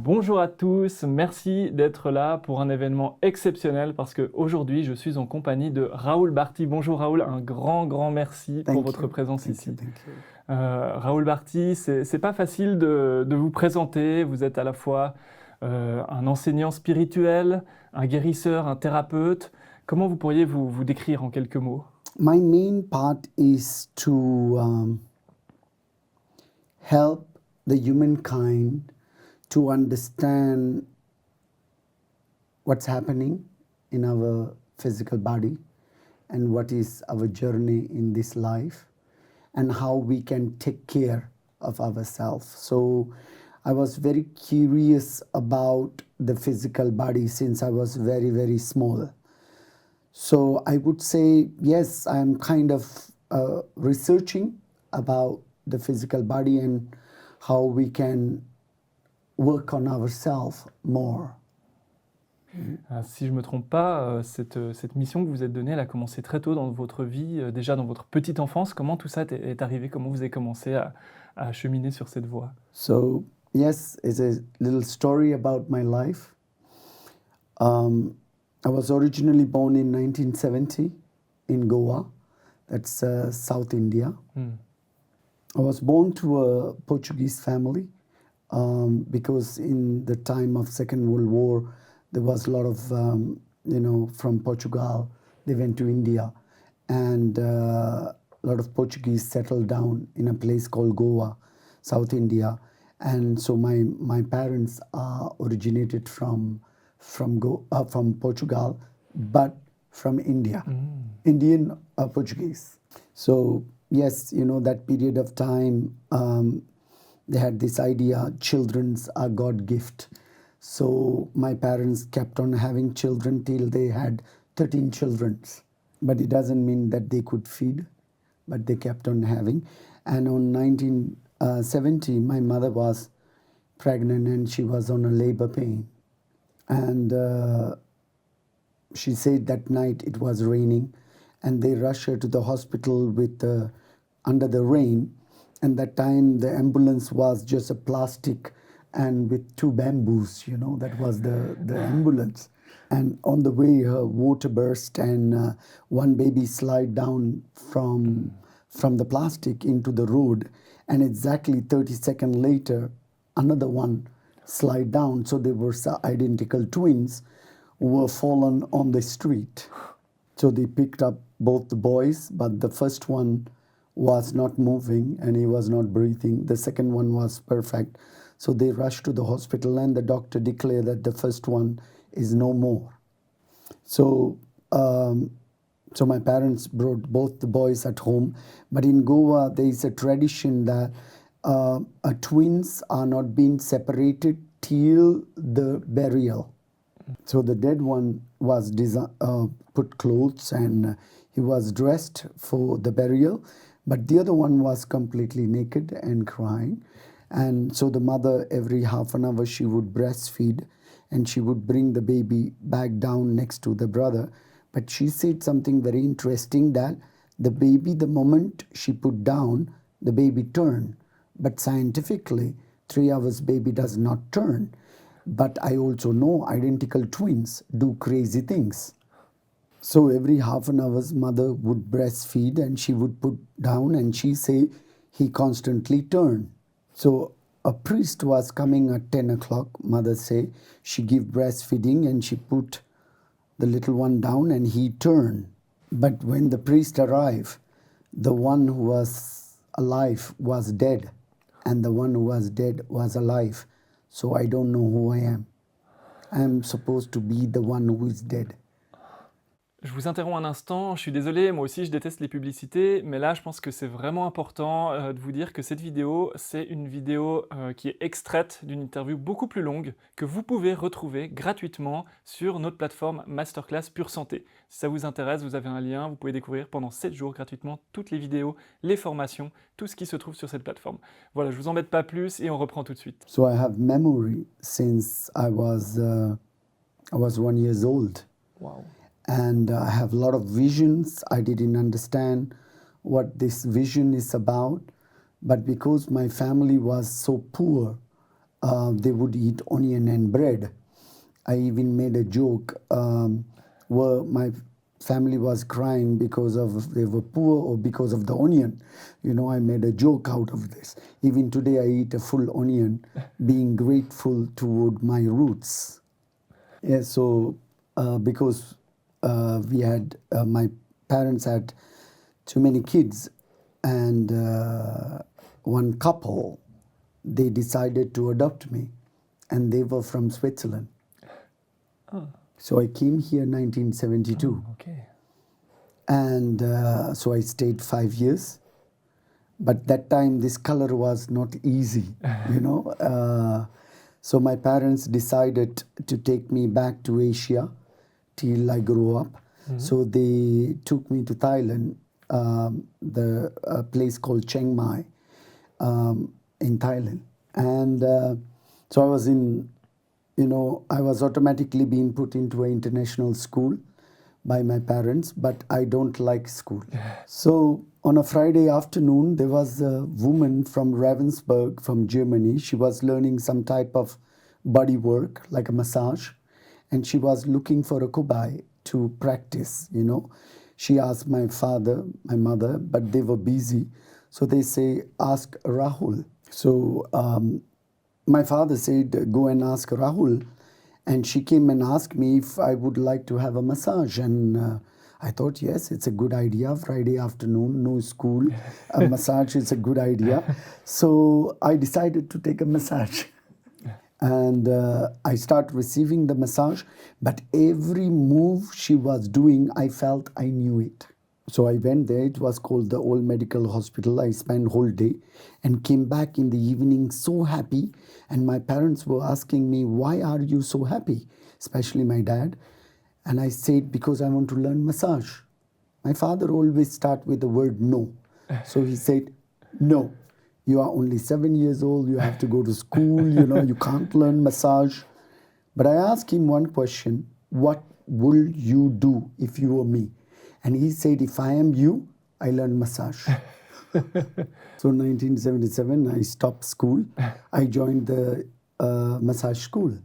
Bonjour à tous, merci d'être là pour un événement exceptionnel parce qu'aujourd'hui je suis en compagnie de Raoul Barti. Bonjour Raoul, un grand merci pour votre présence ici. Raoul Barti, c'est pas facile de vous présenter, vous êtes à la fois un enseignant spirituel, un guérisseur, un thérapeute. Comment vous pourriez vous décrire en quelques mots? My main part is to help the humankind to understand what's happening in our physical body and what is our journey in this life and how we can take care of ourselves. So I was very curious about the physical body since I was very small. So I would say, yes, I'm kind of researching about the physical body and how we can work on ourselves more. Si je ne me trompe pas, cette mission que vous êtes donnée, elle a commencé très tôt dans votre vie, déjà dans votre petite enfance. Comment tout ça est arrivé? Comment vous avez commencé à cheminer sur cette voie? So, yes, it's a little story about my life. I was originally born in 1970 in Goa, that's South India. I was born to a Portuguese family because in the time of Second World War, there was a lot of, from Portugal, they went to India. And a lot of Portuguese settled down in a place called Goa, South India. And so my parents are originated from Portugal, but from India, Indian Portuguese. So yes, that period of time, they had this idea, children's are God gift. So my parents kept on having children till they had 13 children. But it doesn't mean that they could feed, but they kept on having. And on 1970, my mother was pregnant and she was on a labor pain. And she said that night it was raining and they rushed her to the hospital under the rain. And that time the ambulance was just a plastic and with two bamboos, that was the ambulance. And on the way, her water burst and one baby slid down from the plastic into the road. And exactly 30 seconds later, another one slide down. So they were identical twins who were fallen on the street. So they picked up both the boys, but the first one was not moving and he was not breathing. The second one was perfect. So they rushed to the hospital and the doctor declared that the first one is no more. So so my parents brought both the boys at home. But in Goa, there is a tradition that twins are not being separated till the burial. So the dead one was put clothes and he was dressed for the burial. But the other one was completely naked and crying. And so the mother, every half an hour, she would breastfeed and she would bring the baby back down next to the brother. But she said something very interesting that the baby, the moment she put down, the baby turned. But scientifically, 3 hours baby does not turn. But I also know identical twins do crazy things. So every half an hour's mother would breastfeed and she would put down and she say he constantly turned. So a priest was coming at 10 o'clock, mother say. She give breastfeeding and she put the little one down and he turned. But when the priest arrived, the one who was alive was dead and the one who was dead was alive. So I don't know who I am. I am supposed to be the one who is dead. Je vous interromps un instant, je suis désolé, moi aussi je déteste les publicités, mais là je pense que c'est vraiment important de vous dire que cette vidéo, c'est une vidéo qui est extraite d'une interview beaucoup plus longue que vous pouvez retrouver gratuitement sur notre plateforme Masterclass Pure Santé. Si ça vous intéresse, vous avez un lien, vous pouvez découvrir pendant 7 jours gratuitement toutes les vidéos, les formations, tout ce qui se trouve sur cette plateforme. Voilà, je vous embête pas plus et on reprend tout de suite. So I have memory since I was 1 year old. Wow. And I have a lot of visions. I didn't understand what this vision is about. But because my family was so poor, they would eat onion and bread. I even made a joke where my family was crying because of they were poor or because of the onion. You know, I made a joke out of this. Even today, I eat a full onion, being grateful toward my roots. Yeah, so because my parents had too many kids, and one couple, they decided to adopt me, and they were from Switzerland. Oh, So I came here 1972, okay. and so I stayed 5 years. But that time, this color was not easy, you know. So my parents decided to take me back to Asia till I grew up. So they took me to Thailand, the place called Chiang Mai in Thailand. And so I was I was automatically being put into an international school by my parents, but I don't like school. So on a Friday afternoon, there was a woman from Ravensburg, from Germany. She was learning some type of body work, like a massage, and she was looking for a cobaye to practice, you know. She asked my father, my mother, but they were busy. So they say, ask Rahul. So my father said, go and ask Rahul. And she came and asked me if I would like to have a massage. And I thought, yes, it's a good idea. Friday afternoon, no school. A massage is a good idea. So I decided to take a massage. And I started receiving the massage. But every move she was doing, I felt I knew it. So I went there. It was called the Old Medical Hospital. I spent whole day and came back in the evening so happy. And my parents were asking me, why are you so happy? Especially my dad. And I said, because I want to learn massage. My father always start with the word no. So he said, no, you are only 7 years old. You have to go to school. You know, you can't learn massage. But I asked him one question, what will you do if you were me? And he said, if I am you, I learn massage. So 1977, I stopped school. I joined the massage school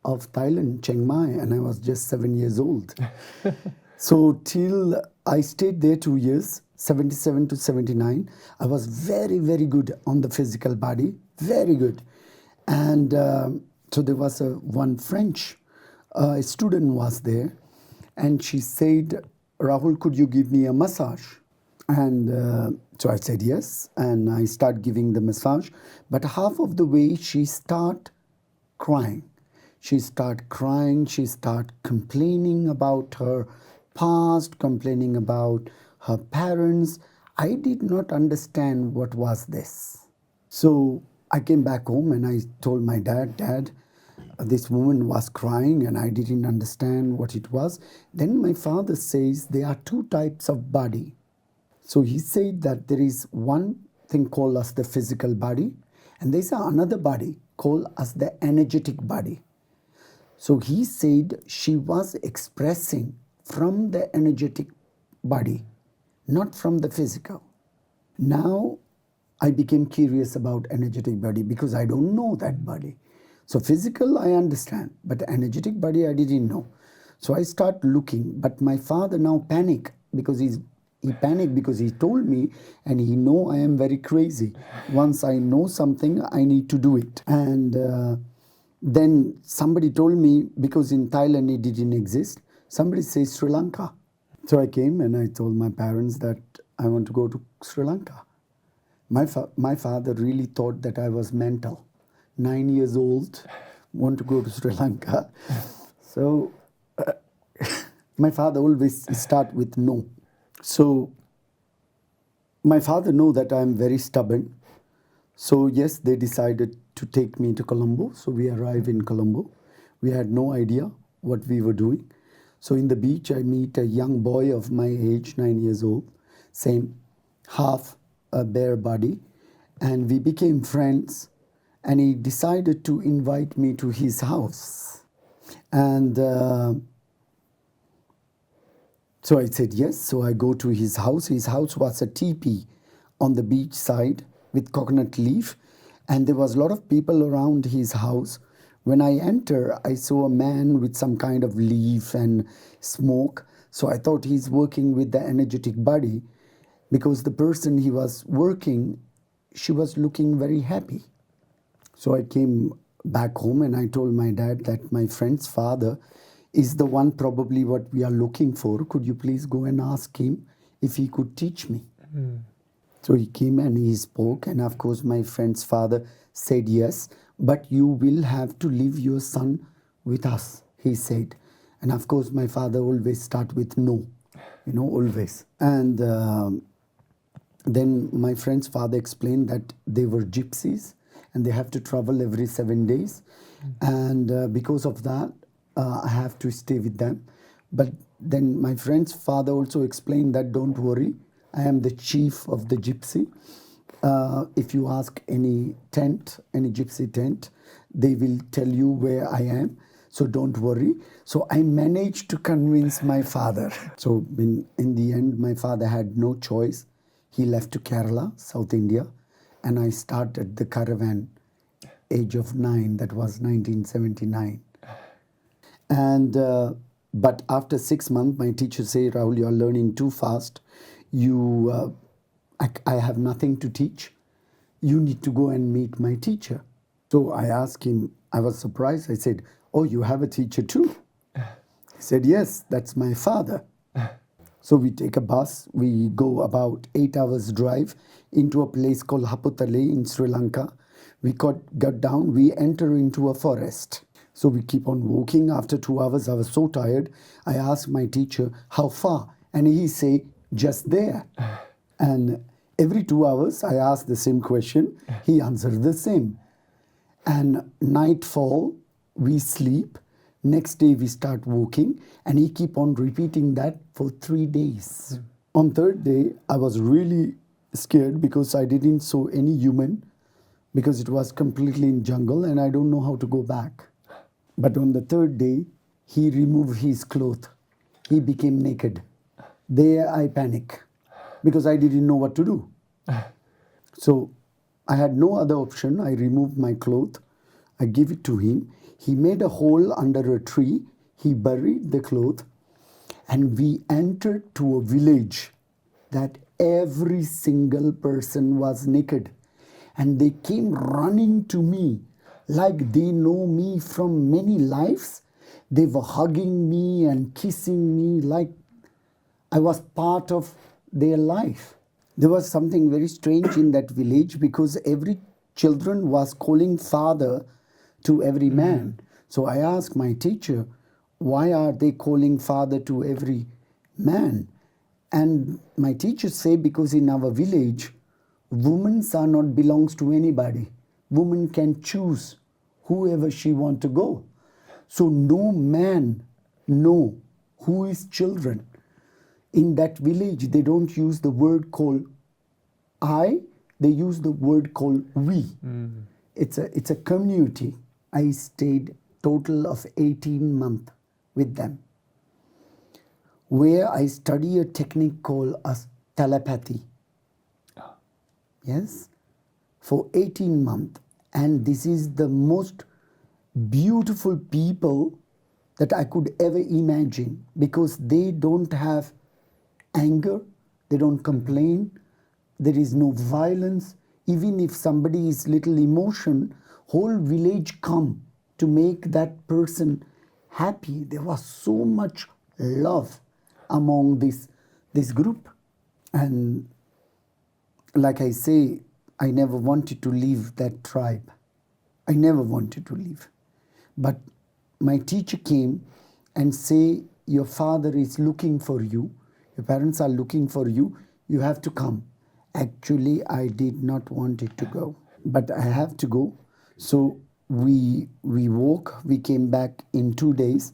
of Thailand, Chiang Mai, and I was just 7 years old. So till I stayed there 2 years, 77 to 79, I was very, very good on the physical body, very good. And so there was one French student was there, and she said, Rahul, could you give me a massage? And so I said yes, and I start giving the massage. But half of the way, she start crying. She start crying. She start complaining about her past, complaining about her parents. I did not understand what was this. So I came back home and I told my dad, Dad, this woman was crying and I didn't understand what it was. Then my father says there are two types of body. So he said that there is one thing called as the physical body, and there's another body called as the energetic body. So he said she was expressing from the energetic body, not from the physical. Now I became curious about energetic body because I don't know that body. So physical, I understand, but energetic body, I didn't know. So I start looking, but my father now panicked because he panicked because he told me, and he know I am very crazy. Once I know something, I need to do it. And then somebody told me, because in Thailand it didn't exist, somebody says Sri Lanka. So I came and I told my parents that I want to go to Sri Lanka. My father really thought that I was mental. 9 years old, want to go to Sri Lanka. So my father always start with no. So my father know that I am very stubborn. So yes, they decided to take me to Colombo. So we arrived in Colombo. We had no idea what we were doing. So in the beach, I meet a young boy of my age, 9 years old, same, half a bare body. And we became friends. And he decided to invite me to his house. And so I said yes. So I go to his house. His house was a teepee on the beach side with coconut leaf. And there was a lot of people around his house. When I enter, I saw a man with some kind of leaf and smoke. So I thought he's working with the energetic body, because the person he was working, she was looking very happy. So I came back home and I told my dad that my friend's father is the one probably what we are looking for. Could you please go and ask him if he could teach me? So he came and he spoke, and of course my friend's father said yes, but you will have to leave your son with us, he said. And of course my father always start with no, always. And then my friend's father explained that they were gypsies and they have to travel every 7 days. And because of that, I have to stay with them. But then my friend's father also explained that don't worry, I am the chief of the gypsy. If you ask any gypsy tent, they will tell you where I am. So don't worry. So I managed to convince my father. So in the end, my father had no choice. He left to Kerala, South India, and I started the caravan age of 9. That was 1979. And but after 6 months, my teacher said, Rahul, you are learning too fast. I have nothing to teach. You need to go and meet my teacher. So I asked him, I was surprised. I said, oh, you have a teacher too? He said, yes, that's my father. So we take a bus, we go about 8 hours drive into a place called Haputale in Sri Lanka. We got down, we enter into a forest. So we keep on walking. After 2 hours, I was so tired. I asked my teacher, how far? And he said, just there. And every 2 hours, I asked the same question. He answered the same. And nightfall, we sleep. Next day, we start walking. And he keep on repeating that for 3 days. On third day, I was really scared because I didn't saw any human, because it was completely in jungle and I don't know how to go back. But on the third day, he removed his clothes. He became naked. There I panic because I didn't know what to do. So I had no other option. I removed my clothes. I give it to him. He made a hole under a tree. He buried the cloth. And we entered to a village that every single person was naked. And they came running to me like they know me from many lives. They were hugging me and kissing me like I was part of their life. There was something very strange in that village because every children was calling father to every man. So I asked my teacher, why are they calling father to every man? And my teacher said, because in our village, women are not belongs to anybody. Woman can choose whoever she want to go. So no man know who is children. In that village, they don't use the word called I, they use the word called we. It's a community. I stayed total of 18 months with them, where I study a technique called as telepathy. Yes, for 18 months. And this is the most beautiful people that I could ever imagine, because they don't have anger, they don't complain, there is no violence. Even if somebody is little emotion, whole village come to make that person happy. There was so much love among this group. And like I say, I never wanted to leave that tribe. I never wanted to leave. But my teacher came and say, your father is looking for you. Your parents are looking for you. You have to come. Actually, I did not want it to go, but I have to go. So we walk. We came back in 2 days,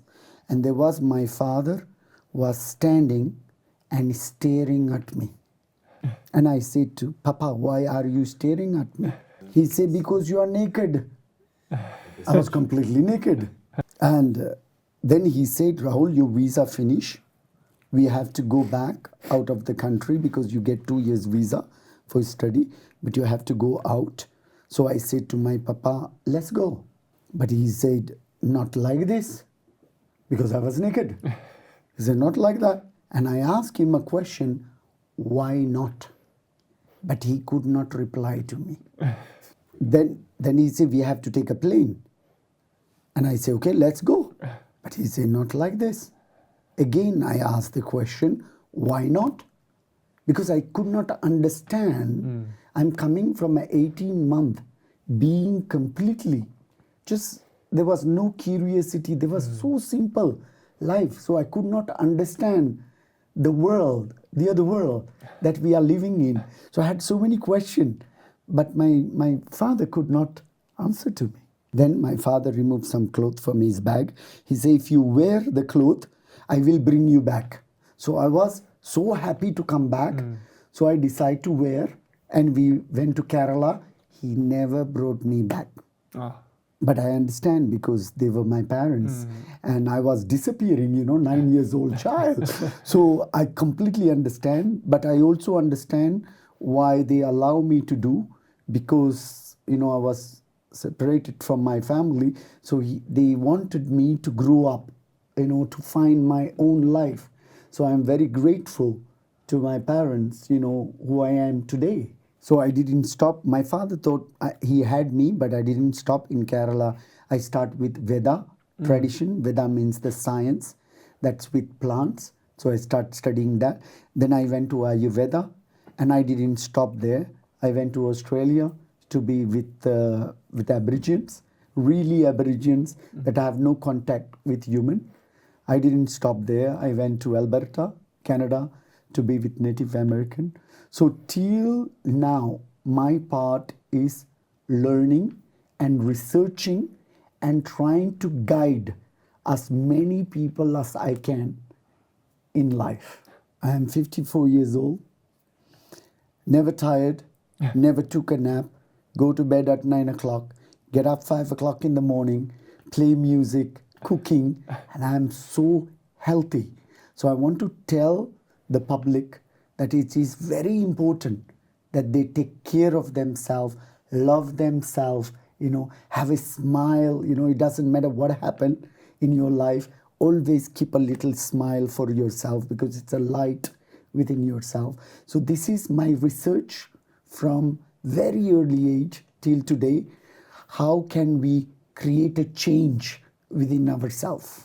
and there was my father was standing and staring at me. And I said to Papa, why are you staring at me? He said, because you are naked. I was completely naked. And then he said, Rahul, your visa finish. We have to go back out of the country because you get 2 years visa for study, but you have to go out. So I said to my papa, let's go. But he said, not like this, because I was naked. He said, not like that. And I asked him a question, why not? But he could not reply to me. Then he said, we have to take a plane. And I said, okay, let's go. But he said, not like this. Again, I asked the question, why not? Because I could not understand. I'm coming from an 18-month being completely, just there was no curiosity. There was so simple life. So I could not understand the world, the other world that we are living in. So I had so many questions, but my father could not answer to me. Then my father removed some clothes from his bag. He said, if you wear the cloth, I will bring you back. So I was so happy to come back. So I decided to wear, and we went to Kerala. He never brought me back. Ah. But I understand because they were my parents and I was disappearing, 9 years old child. So I completely understand, but I also understand why they allow me to do, because, I was separated from my family. So they wanted me to grow up, to find my own life. So I'm very grateful to my parents, who I am today. So I didn't stop. My father thought he had me, but I didn't stop in Kerala. I start with Veda tradition. Veda means the science. That's with plants. So I start studying that. Then I went to Ayurveda, and I didn't stop there. I went to Australia to be with Aborigines, really Aborigines that have no contact with human. I didn't stop there. I went to Alberta, Canada, to be with Native American. So till now, my part is learning and researching and trying to guide as many people as I can in life. I am 54 years old, never tired, never took a nap, go to bed at 9 o'clock, get up 5 o'clock in the morning, play music, cooking, and I'm so healthy. So I want to tell the public that it is very important that they take care of themselves, love themselves, have a smile. It doesn't matter what happened in your life, always keep a little smile for yourself, because it's a light within yourself. So this is my research from very early age till today. How can we create a change within ourselves?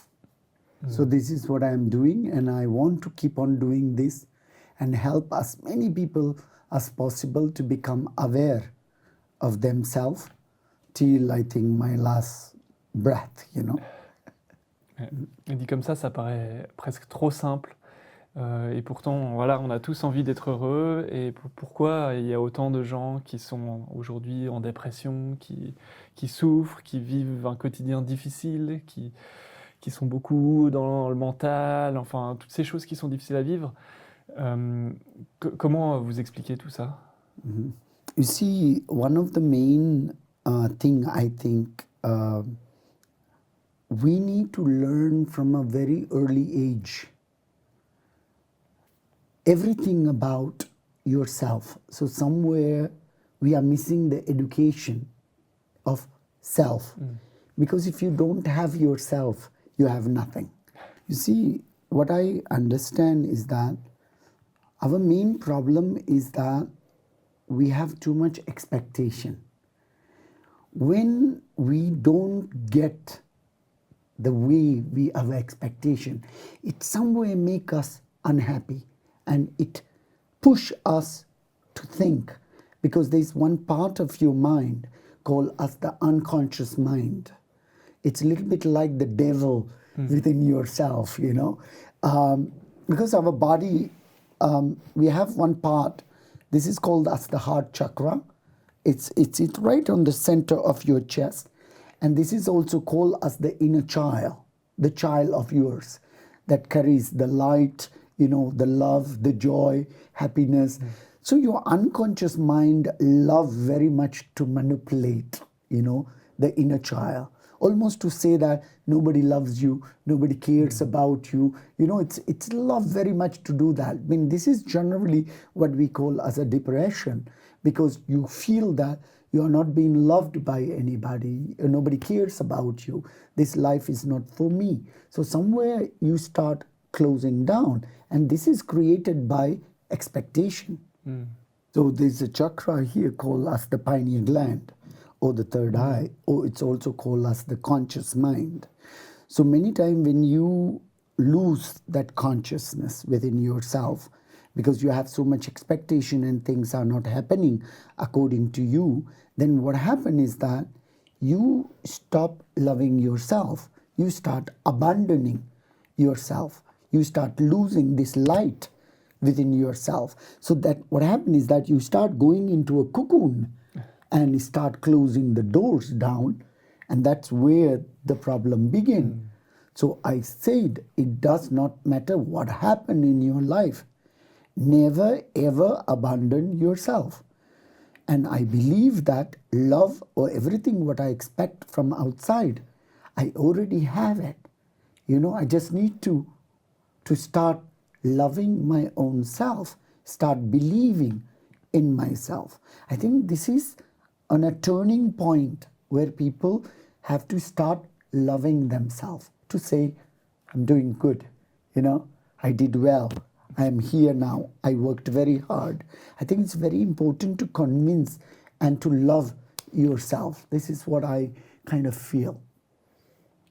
So this is what I am doing, and I want to keep on doing this and help as many people as possible to become aware of themselves till, I think, my last breath, Et dit comme ça paraît presque trop simple. Et pourtant, voilà, on a tous envie d'être heureux. Et pourquoi il y a autant de gens qui sont aujourd'hui en dépression, qui souffrent, qui vivent un quotidien difficile, qui sont beaucoup dans le mental, enfin, toutes ces choses qui sont difficiles à vivre. Comment vous expliquez tout ça? You see, one of the main thing I think we need to learn from a very early age everything about yourself. So somewhere we are missing the education of self. Because if you don't have yourself, you have nothing. You see, what I understand is that our main problem is that we have too much expectation. When we don't get the way we have expectation, it somewhere make us unhappy, and it push us to think, because there's one part of your mind called as the unconscious mind. It's a little bit like the devil within yourself, because our body, we have one part, this is called as the heart chakra. It's right on the center of your chest, and this is also called as the inner child, the child of yours that carries the light, the love, the joy, happiness. So your unconscious mind love very much to manipulate, the inner child. Almost to say that nobody loves you, nobody cares about you. It's love very much to do that. This is generally what we call as a depression, because you feel that You are not being loved by anybody. Nobody cares about you. This life is not for me. So somewhere you start closing down, and this is created by expectation. So there's a chakra here called as the pineal gland or the third eye, or it's also called as the conscious mind. So many times when you lose that consciousness within yourself because you have so much expectation and things are not happening according to you, then what happens is that you stop loving yourself. You start abandoning yourself. You start losing this light within yourself. So that what happens is that you start going into a cocoon and start closing the doors down, and that's where the problem begins. So I said it does not matter what happened in your life. Never ever abandon yourself. And I believe that love or everything what I expect from outside, I already have it. I just need to start loving my own self, start believing in myself. I think this is on a turning point where people have to start loving themselves, to say, I'm doing good, I did well, I am here now, I worked very hard. I think it's very important to convince and to love yourself. This is what I kind of feel.